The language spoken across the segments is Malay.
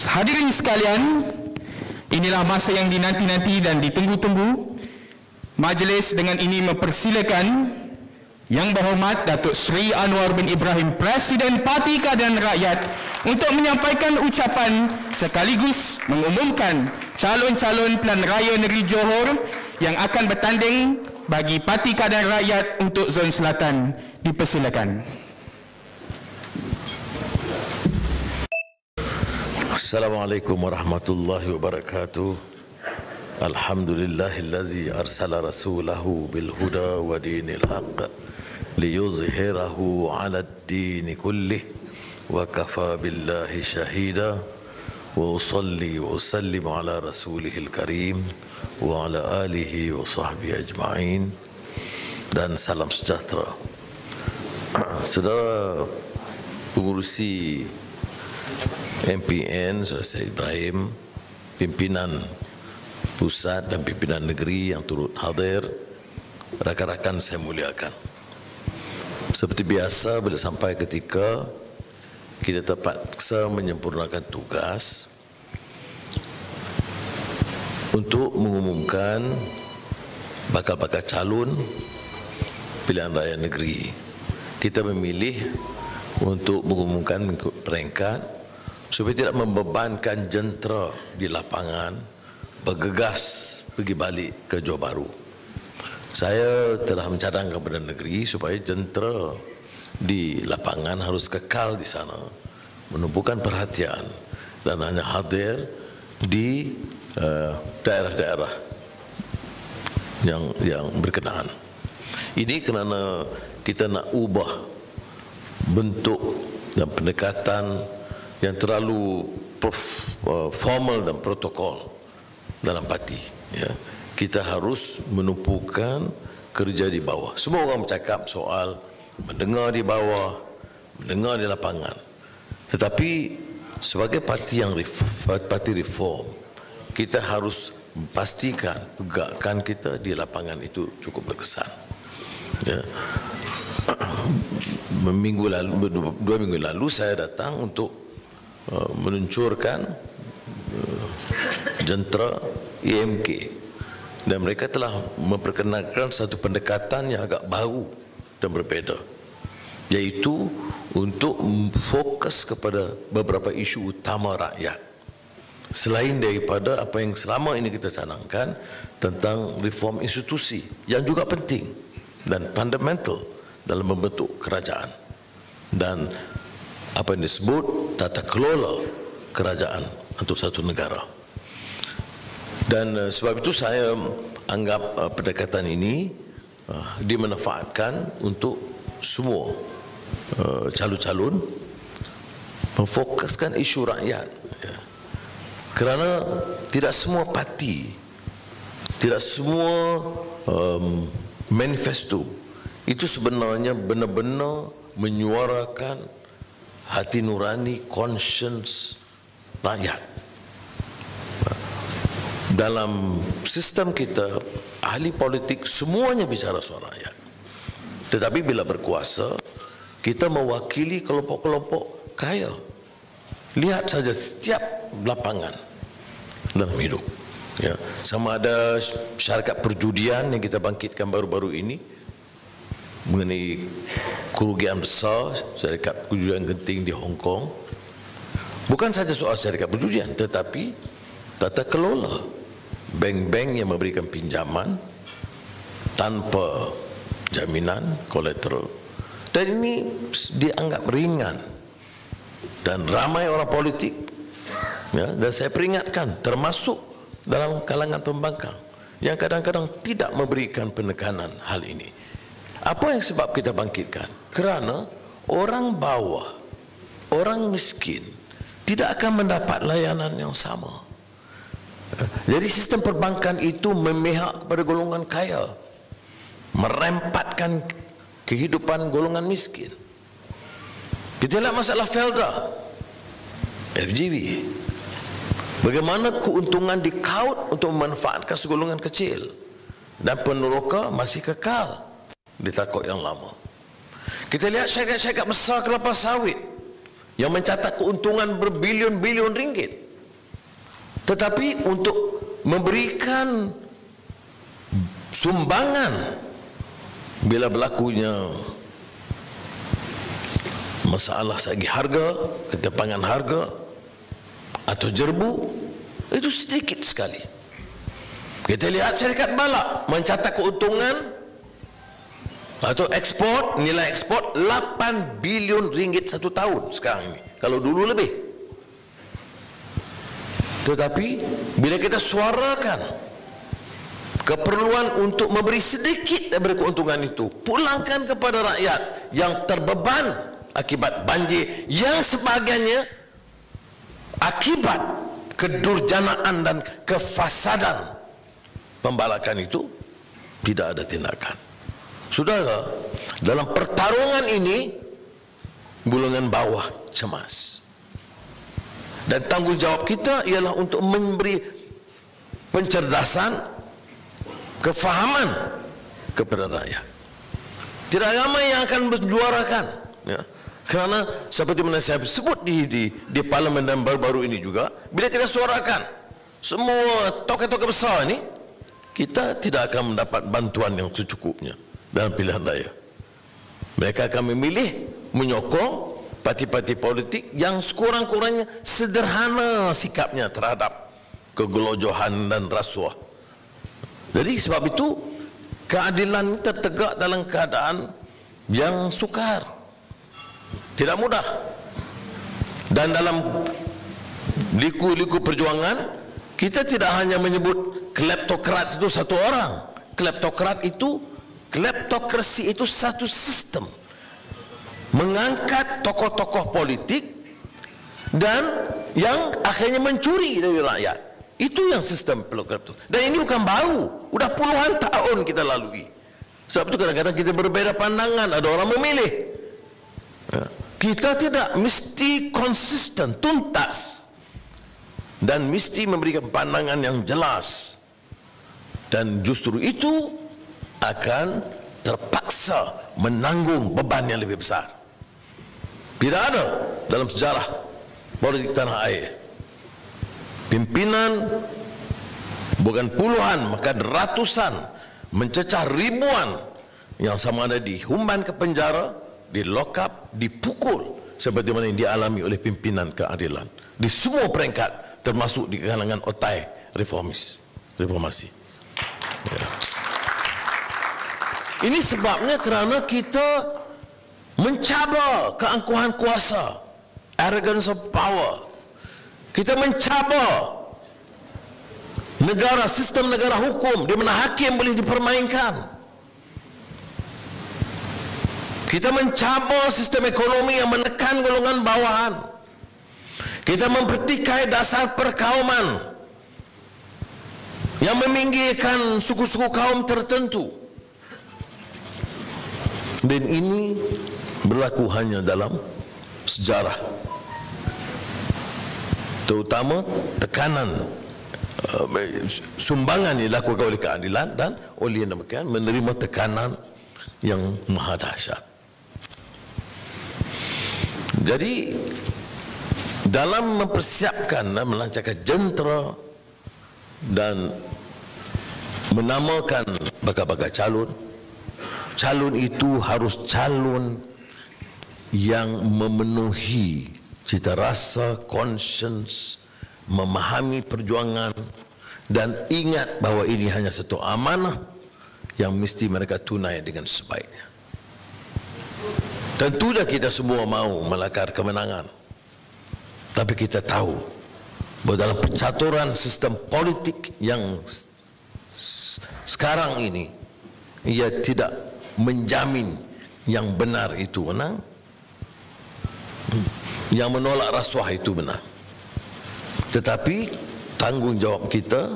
Hadirin sekalian, inilah masa yang dinanti-nanti dan ditunggu-tunggu. Majlis dengan ini mempersilakan Yang Berhormat Datuk Seri Anwar bin Ibrahim, Presiden Parti Keadilan Rakyat, untuk menyampaikan ucapan sekaligus mengumumkan calon-calon Pilihan Raya Negeri Johor yang akan bertanding bagi Parti Keadilan Rakyat untuk Zon Selatan. Dipersilakan. Assalamualaikum warahmatullahi wabarakatuh. Alhamdulillahillazi arsala rasulahu bil huda wa dinil haqq liyuzhirahu 'ala ad-din kullih wa kafa billahi shahida wa usalli wa usallim ala rasulihil karim wa ala alihi wa sahbihi ajma'in, dan salam sejahtera. Saudara pengurusi MPN, Saudara Syed Ibrahim, pimpinan pusat dan pimpinan negeri yang turut hadir, rakan-rakan saya muliakan. Seperti biasa, bila sampai ketika kita terpaksa menyempurnakan tugas untuk mengumumkan bakal-bakal calon pilihan raya negeri. Kita memilih untuk mengumumkan mengikut peringkat supaya tidak membebankan jentera di lapangan bergegas pergi balik ke Johor Bahru. Saya telah mencadangkan kepada negeri supaya jentera di lapangan harus kekal di sana, menumpukan perhatian dan hanya hadir di daerah-daerah yang berkenaan. Ini kerana kita nak ubah bentuk dan pendekatan yang terlalu formal dan protokol dalam parti. Ya. Kita harus menumpukan kerja di bawah. Semua orang bercakap soal mendengar di bawah, mendengar di lapangan. Tetapi sebagai parti yang parti reform, kita harus pastikan pergerakan kita di lapangan itu cukup berkesan. Ya. 2 minggu lalu saya datang untuk meluncurkan jentera EMK, dan mereka telah memperkenalkan satu pendekatan yang agak baru dan berbeza, iaitu untuk fokus kepada beberapa isu utama rakyat selain daripada apa yang selama ini kita canangkan tentang reform institusi yang juga penting dan fundamental dalam membentuk kerajaan dan apa yang disebut tata kelola kerajaan untuk satu negara. Dan sebab itu saya anggap pendekatan ini dimanfaatkan untuk semua calon-calon memfokuskan isu rakyat. Ya. Kerana tidak semua parti, tidak semua manifesto itu sebenarnya benar-benar menyuarakan hati nurani, conscience rakyat. Dalam sistem kita, ahli politik semuanya bicara suara rakyat. Tetapi bila berkuasa, kita mewakili kelompok-kelompok kaya. Lihat saja setiap lapangan dalam hidup. Ya, sama ada syarikat perjudian yang kita bangkitkan baru-baru ini, mengenai kerugian besar syarikat perjudian genting di Hong Kong. Bukan saja soal syarikat perjudian, tetapi tata kelola bank-bank yang memberikan pinjaman tanpa jaminan kolateral. Dan ini dianggap ringan, dan ramai orang politik, ya, dan saya peringatkan termasuk dalam kalangan pembangkang yang kadang-kadang tidak memberikan penekanan hal ini. Apa yang sebab kita bangkitkan? Kerana orang bawah, orang miskin tidak akan mendapat layanan yang sama. Jadi sistem perbankan itu memihak kepada golongan kaya, merempatkan kehidupan golongan miskin. Kita lihat masalah Felda, FGV. Bagaimana keuntungan dikaut untuk memanfaatkan segolongan kecil, dan peneroka masih kekal di takut yang lama. Kita lihat syarikat-syarikat besar kelapa sawit yang mencatat keuntungan berbilion-bilion ringgit, Tetapi untuk memberikan sumbangan bila berlakunya masalah segi harga, ketimpangan harga atau jerbu, itu sedikit sekali. Kita lihat syarikat balak mencatat keuntungan atau ekspor, nilai ekspor 8 bilion ringgit satu tahun sekarang ini. Kalau dulu lebih. Tetapi bila kita suarakan keperluan untuk memberi sedikit dari keuntungan itu, pulangkan kepada rakyat yang terbeban akibat banjir, yang sebahagiannya akibat kedurjanaan dan kefasadan pembalakan itu, tidak ada tindakan. Saudara, dalam pertarungan ini golongan bawah cemas. Dan tanggungjawab kita ialah untuk memberi pencerdasan, kefahaman kepada rakyat. Tidak ramai yang akan berjuarakan, ya. Kerana seperti mana saya sebut di parlimen dan baru-baru ini juga, bila kita suarakan semua tokoh-tokoh besar ini, kita tidak akan mendapat bantuan yang secukupnya dalam pilihan raya. Mereka akan memilih menyokong parti-parti politik yang sekurang-kurangnya sederhana sikapnya terhadap kegelojohan dan rasuah. Jadi sebab itu keadilan tertegak dalam keadaan yang sukar, tidak mudah. Dan dalam liku-liku perjuangan, kita tidak hanya menyebut kleptokrat itu satu orang. Kleptokrasi itu satu sistem, mengangkat tokoh-tokoh politik dan yang akhirnya mencuri dari rakyat. Itu yang sistem kleptokrasi. Dan ini bukan baru, sudah puluhan tahun kita lalui. Sebab itu kadang-kadang kita berbeza pandangan, ada orang memilih. Kita tidak mesti konsisten, tuntas, dan mesti memberikan pandangan yang jelas. Dan justru itu akan terpaksa menanggung beban yang lebih besar. Tidak ada dalam sejarah politik tanah air pimpinan bukan puluhan, maka ratusan, mencecah ribuan yang sama ada dihumban ke penjara, di lock up, dipukul seperti mana yang dialami oleh pimpinan keadilan di semua peringkat, termasuk di kalangan otai reformasi. Ya. Ini sebabnya kerana kita mencabar keangkuhan kuasa, arrogance of power. Kita mencabar negara, sistem negara hukum di mana hakim boleh dipermainkan. Kita mencabar sistem ekonomi yang menekan golongan bawahan. Kita mempertikai dasar perkauman yang meminggirkan suku-suku kaum tertentu. Dan ini berlaku hanya dalam sejarah, terutama tekanan sumbangan yang dilakukan oleh keadilan, dan oleh yang demikian menerima tekanan yang maha dahsyat. Jadi dalam mempersiapkan dan melancarkan jentera dan menamakan bakal-bakal calon itu harus calon yang memenuhi cita rasa, conscience, memahami perjuangan, dan ingat bahawa ini hanya satu amanah yang mesti mereka tunai dengan sebaiknya. Tentunya kita semua mahu melakar kemenangan, tapi kita tahu bahawa dalam percaturan sistem politik yang sekarang ini, ia tidak menjamin yang benar itu menang, yang menolak rasuah itu benar. Tetapi tanggungjawab kita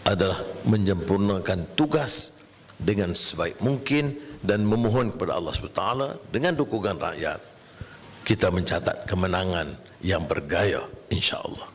adalah menyempurnakan tugas dengan sebaik mungkin dan memohon kepada Allah SWT dengan dukungan rakyat, kita mencatat kemenangan yang bergaya, insya-Allah.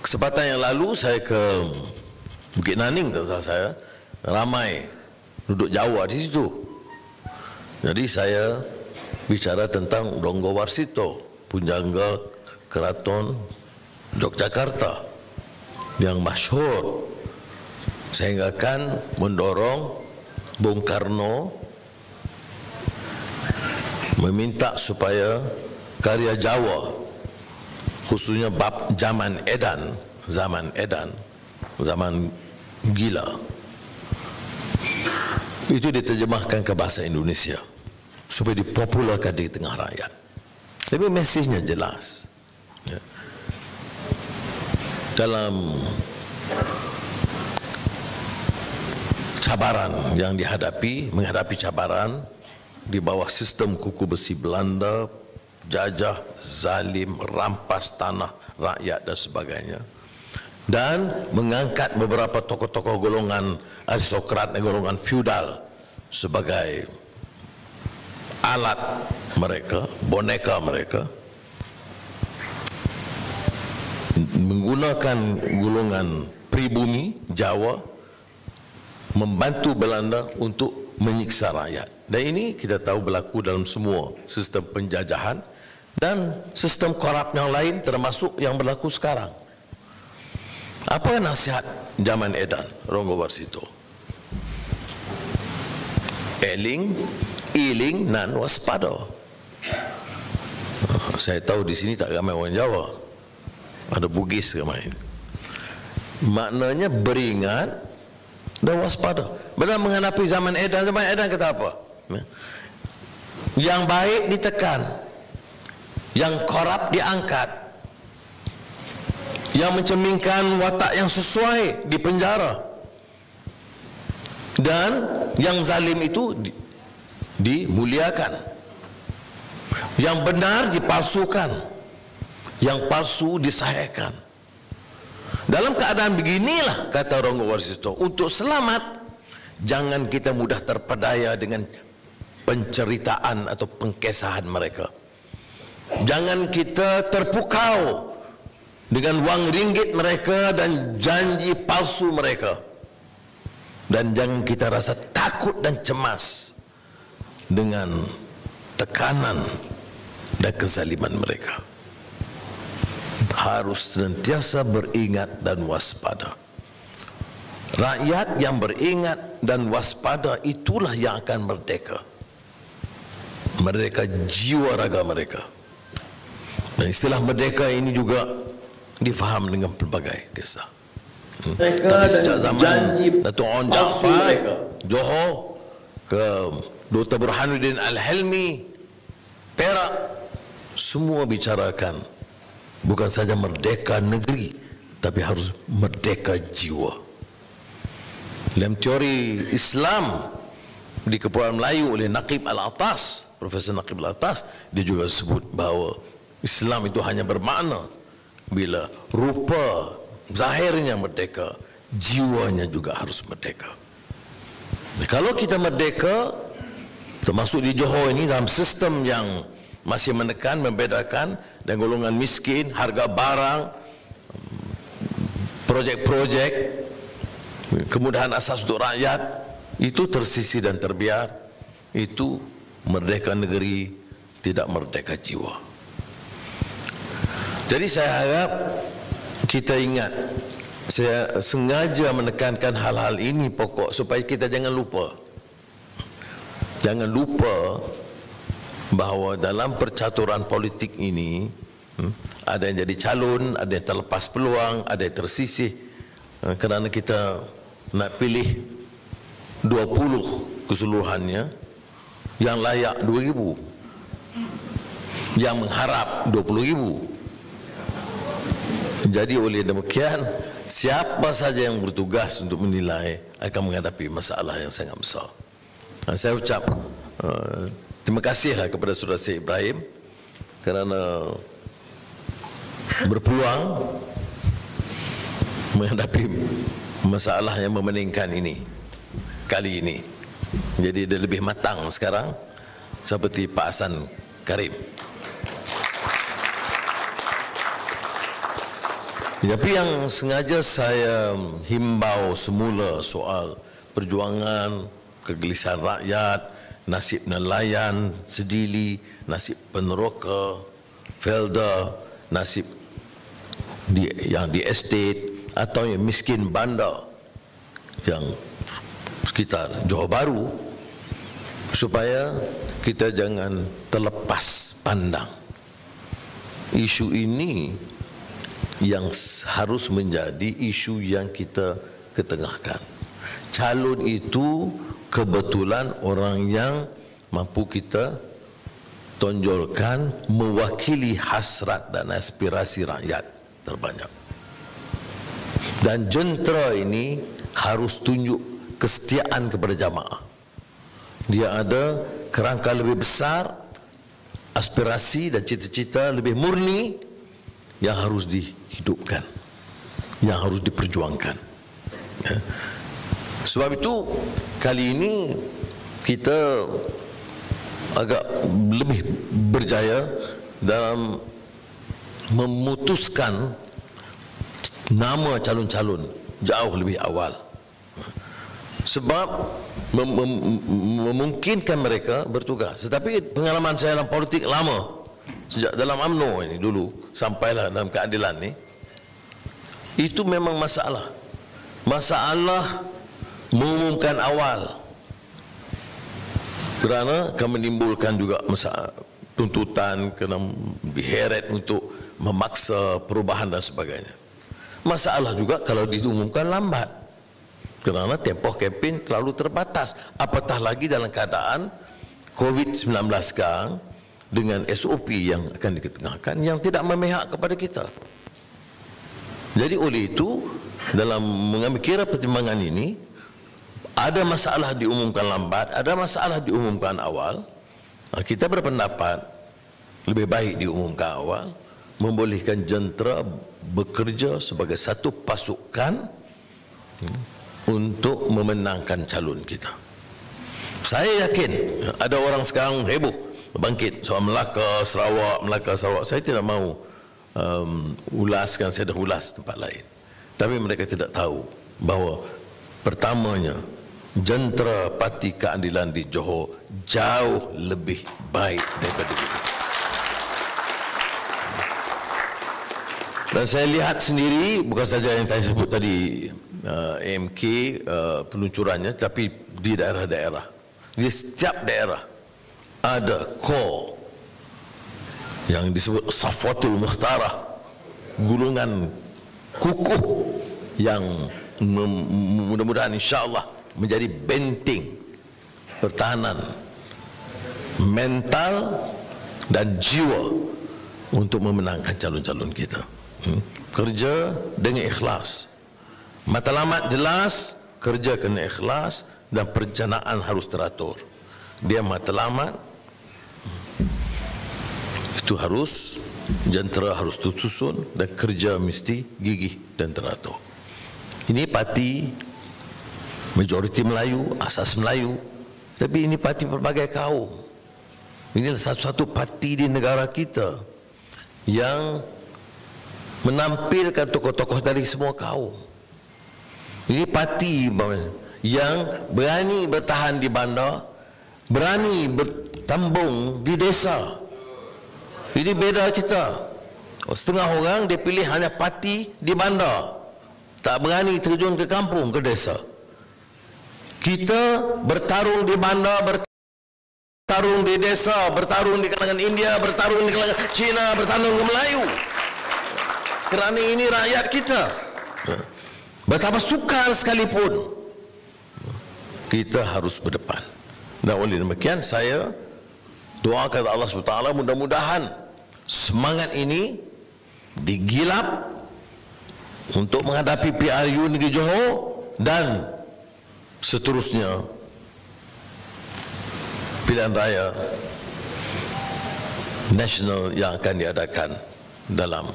Kesempatan yang lalu saya ke Bukit Naning, saya ramai duduk Jawa di situ. Jadi saya bicara tentang Donggo Warsito, Punjangga Keraton Yogyakarta yang masyhur, sehingga kan mendorong Bung Karno meminta supaya karya Jawa, khususnya bab zaman edan, zaman gila, itu diterjemahkan ke bahasa Indonesia supaya dipopularkan di tengah rakyat. Tapi mesejnya jelas. Ya. Dalam cabaran yang menghadapi cabaran di bawah sistem kuku besi Belanda, jajah, zalim, rampas tanah rakyat dan sebagainya, dan mengangkat beberapa tokoh-tokoh golongan aristokrat dan golongan feudal sebagai alat mereka, boneka mereka, menggunakan golongan pribumi Jawa membantu Belanda untuk menyiksa rakyat. Dan ini kita tahu berlaku dalam semua sistem penjajahan dan sistem korup yang lain, termasuk yang berlaku sekarang. Apa nasihat zaman edan Ronggo Warsito? Eling, iling, nan waspada. Saya tahu di sini tak ramai orang Jawa, ada Bugis ramai. Maknanya beringat dan waspada. Benar menghadapi zaman edan kata apa? Yang baik ditekan, yang korup diangkat, yang mencerminkan watak yang sesuai dipenjara, dan yang zalim itu dimuliakan, yang benar dipalsukan, yang palsu disahihkan. Dalam keadaan beginilah, kata Ronggo Warsito, untuk selamat jangan kita mudah terpedaya dengan penceritaan atau pengkesahan mereka. Jangan kita terpukau dengan wang ringgit mereka dan janji palsu mereka. Dan jangan kita rasa takut dan cemas dengan tekanan dan kezaliman mereka. Harus senantiasa beringat dan waspada. Rakyat yang beringat dan waspada itulah yang akan merdeka. Merdeka jiwa raga mereka. Dan istilah merdeka ini juga difaham dengan pelbagai kisah. Tapi sejak zaman Datuk On Jaafar, Johor, ke Dr. Burhanuddin Al-Helmi, Perak, semua bicarakan bukan saja merdeka negeri, tapi harus merdeka jiwa. Dalam teori Islam di Kepulauan Melayu oleh Naqib Al-Atas, Profesor Naqib Al-Atas, dia juga sebut bahawa Islam itu hanya bermakna bila rupa zahirnya merdeka, jiwanya juga harus merdeka. Kalau kita merdeka, termasuk di Johor ini, dalam sistem yang masih menekan, membedakan, dan golongan miskin, harga barang, projek-projek, kemudahan asas untuk rakyat, itu tersisih dan terbiar, itu merdeka negeri, tidak merdeka jiwa. Jadi saya harap kita ingat, saya sengaja menekankan hal-hal ini pokok supaya kita jangan lupa. Jangan lupa bahawa dalam percaturan politik ini ada yang jadi calon, ada yang terlepas peluang, ada yang tersisih, kerana kita nak pilih 20 keseluruhannya, yang layak 2,000, yang mengharap 20,000. Jadi oleh demikian, siapa saja yang bertugas untuk menilai akan menghadapi masalah yang sangat besar. Saya ucap terima kasihlah kepada Saudara Syed Ibrahim kerana berpeluang menghadapi masalah yang memeningkan ini kali ini. Jadi dia lebih matang sekarang seperti Pak Hasan Karim. Tapi yang sengaja saya himbau semula soal perjuangan, kegelisahan rakyat, nasib nelayan sedili, nasib peneroka, Felda, nasib yang di estate, atau yang miskin bandar yang sekitar Johor Bahru, supaya kita jangan terlepas pandang. Isu ini yang harus menjadi isu yang kita ketengahkan. Calon itu kebetulan orang yang mampu kita tonjolkan mewakili hasrat dan aspirasi rakyat terbanyak. Dan jentera ini harus tunjuk kesetiaan kepada jamaah. Dia ada kerangka lebih besar, aspirasi dan cita-cita lebih murni yang harus dihidupkan, yang harus diperjuangkan. Ya. Sebab itu kali ini kita agak lebih berjaya dalam memutuskan nama calon-calon jauh lebih awal. Sebab memungkinkan mereka bertugas. Tetapi pengalaman saya dalam politik lama, sejak dalam UMNO ini dulu sampailah dalam keadilan ni, itu memang masalah. Masalah mengumumkan awal, kerana akan menimbulkan juga masalah tuntutan, kena diheret untuk memaksa perubahan dan sebagainya. Masalah juga kalau diumumkan lambat, kerana tempoh kempen terlalu terbatas. Apatah lagi dalam keadaan COVID-19 sekarang dengan SOP yang akan diketengahkan yang tidak memihak kepada kita. Jadi oleh itu, dalam mengambil kira pertimbangan ini, ada masalah diumumkan lambat, ada masalah diumumkan awal. Kita berpendapat lebih baik diumumkan awal, membolehkan jentera bekerja sebagai satu pasukan untuk memenangkan calon kita. Saya yakin ada orang sekarang heboh bangkit soal Melaka, Sarawak. Saya tidak mahu ulaskan, saya dah ulas tempat lain. Tapi mereka tidak tahu bahawa pertamanya jentera Parti Keadilan di Johor jauh lebih baik daripada kita. Dan saya lihat sendiri, bukan saja yang saya sebut tadi AMK peluncurannya, tapi di daerah-daerah, di setiap daerah ada core yang disebut Safwatul Mukhtarah, gulungan kukuh yang mudah-mudahan insya-Allah menjadi benteng pertahanan mental dan jiwa untuk memenangkan calon-calon kita. Kerja dengan ikhlas, matlamat jelas, kerja kena ikhlas, dan perencanaan harus teratur. Dia matlamat itu harus, jentera harus tersusun, dan kerja mesti gigih dan teratur. Ini parti majoriti Melayu, asas Melayu, tapi ini parti pelbagai kaum. Ini satu-satu parti di negara kita yang menampilkan tokoh-tokoh dari semua kaum. Ini parti yang berani bertahan di bandar, berani bertambung di desa. Ini beda kita. Setengah orang dia pilih hanya parti di bandar, tak berani terjun ke kampung, ke desa. Kita bertarung di bandar, bertarung di desa, bertarung di kalangan India, bertarung di kalangan Cina, bertarung ke Melayu. Kerana ini rakyat kita. Betapa sukar sekalipun, kita harus berdepan. Dan oleh demikian saya doakan Allah SWT mudah-mudahan semangat ini digilap untuk menghadapi PRU Negeri Johor dan seterusnya pilihan raya nasional yang akan diadakan dalam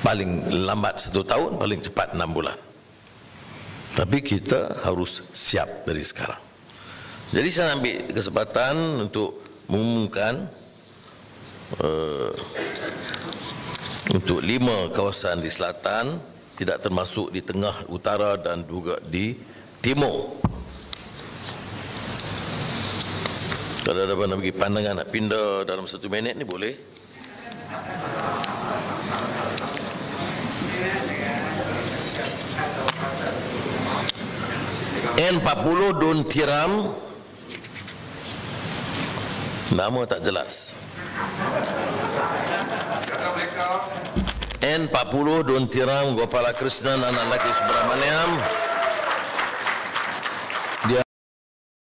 paling lambat 1 tahun, paling cepat 6 bulan. Tapi kita harus siap dari sekarang. Jadi saya ambil kesempatan untuk mengumumkan untuk 5 kawasan di selatan, tidak termasuk di tengah, utara dan juga di timur. Kalau ada nak bagi pandangan, nak pindah dalam 1 minit ni boleh. N40 Don Tiram, nama tak jelas. N40 Don Tiram Gopala Krishnan, anak lelaki Subramaniam.